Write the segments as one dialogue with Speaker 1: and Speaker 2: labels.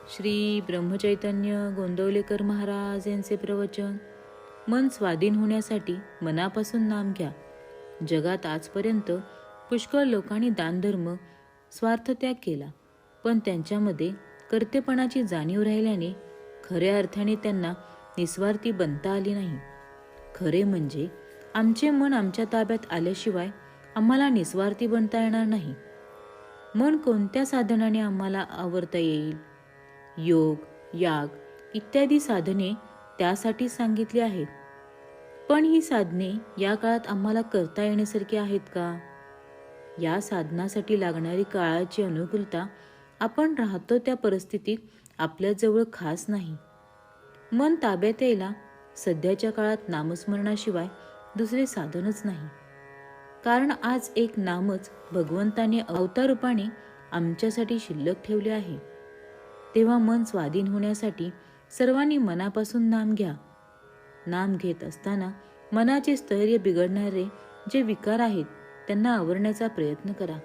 Speaker 1: श्री ब्रह्मचैतन्य गोंदवलेकर महाराज यांचे प्रवचन. मन स्वाधीन होण्यासाठी मनापासून नाम घ्या. जगात आजपर्यंत पुष्कळ लोकांनी दानधर्म स्वार्थत्याग केला, पण त्यांच्यामध्ये कर्तेपणाची जाणीव राहिल्याने खऱ्या अर्थाने त्यांना निस्वार्थी बनता आली नाही. खरे म्हणजे आमचे मन आमच्या ताब्यात आल्याशिवाय आम्हाला निस्वार्थी बनता येणार नाही. मन कोणत्या साधनाने आम्हाला आवरता येईल? योग, याग इत्यादी साधने त्यासाठी सांगितली आहेत. पण ही साधने या काळात आम्हाला करता येण्यासारखी आहेत का? या साधनासाठी लागणारी काळाची अनुकूलता आपण राहतो त्या परिस्थितीत आपल्याजवळ खास नाही. मन ताब्यात यायला सध्याच्या काळात नामस्मरणाशिवाय दुसरे साधनच नाही. कारण आज एक नामच भगवंताने अवतार रूपाने आमच्यासाठी शिल्लक ठेवले आहे. तेव्हा मन स्वाधीन होण्यासाठी सर्वांनी मनापासून नाम घ्या. नाम घेत असताना मनाचे स्थैर्य बिघडणारे जे विकार आहेत त्यांना आवरण्याचा प्रयत्न करा.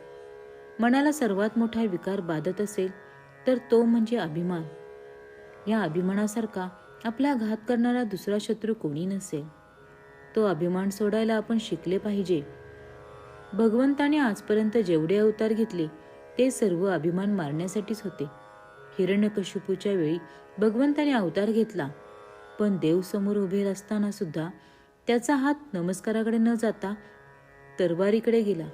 Speaker 1: मनाला सर्वात मोठा विकार बाधत असेल तर तो म्हणजे अभिमान. या अभिमानासारखा आपला घात करणारा दुसरा शत्रू कोणी नसेल. तो अभिमान सोडायला आपण शिकले पाहिजे. भगवंताने आजपर्यंत जेवढे अवतार घेतले ते सर्व अभिमान मारण्यासाठीच होते. हिरण्यकशिपूच्या वेळी भगवंताने अवतार घेतला, पण देव समोर उभे असताना सुद्धा त्याचा हात नमस्काराकडे न जाता तरवारीकडे गेला.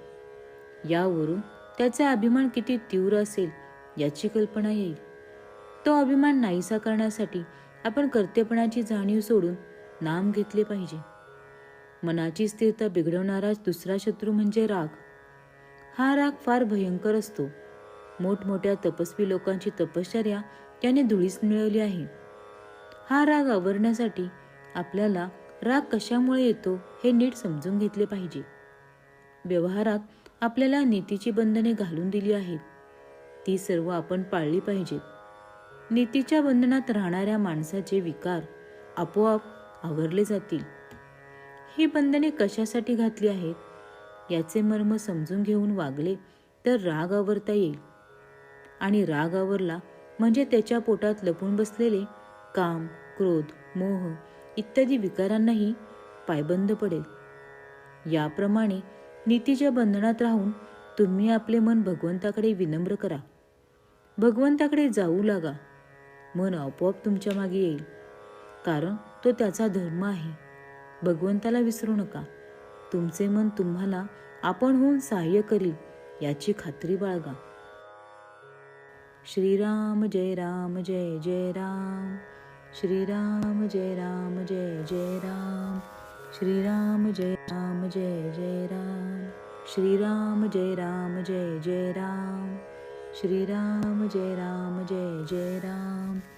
Speaker 1: यावरून त्याचा अभिमान किती तीव्र असेल याची कल्पना येईल. तो अभिमान नाहीसा करण्यासाठी आपण कर्तेपणाची जाणीव सोडून नाम घेतले पाहिजे. मनाची स्थिरता बिघडवणारा दुसरा शत्रू म्हणजे राग. हा राग फार भयंकर असतो. मोठमोठ्या तपस्वी लोकांची तपश्चर्या त्याने धुळीस मिळवली आहे. हा राग आवरण्यासाठी आपल्याला राग कशामुळे येतो हे नीट समजून घेतले पाहिजे. व्यवहारात आपल्याला नीतीची बंधने घालून दिली आहेत, ती सर्व आपण पाळली पाहिजेत. नीतीच्या बंधनात राहणाऱ्या माणसाचे विकार आपोआप आवरले जातील. ही बंधने कशासाठी घातली आहेत याचे मर्म समजून घेऊन वागले तर राग आवरता येईल. आणि राग आवरला म्हणजे त्याच्या पोटात लपून बसलेले काम, क्रोध, मोह इत्यादी विकारांनाही पायबंद पडेल. याप्रमाणे नीतीच्या बंधनात राहून तुम्ही आपले मन भगवंताकडे विनम्र करा. भगवंताकडे जाऊ लागा. मन आपोआप तुमच्या मागे येईल, कारण तो त्याचा धर्म आहे. भगवंताला विसरू नका. तुमचे मन तुम्हाला आपण होऊन सहाय्य करील याची खात्री बाळगा. श्रीराम जय राम जय जय राम. श्रीराम जय राम जय जय राम. श्रीराम जय राम जय जय राम. श्रीराम जय राम जय जय राम. श्रीराम जय राम जय जय राम.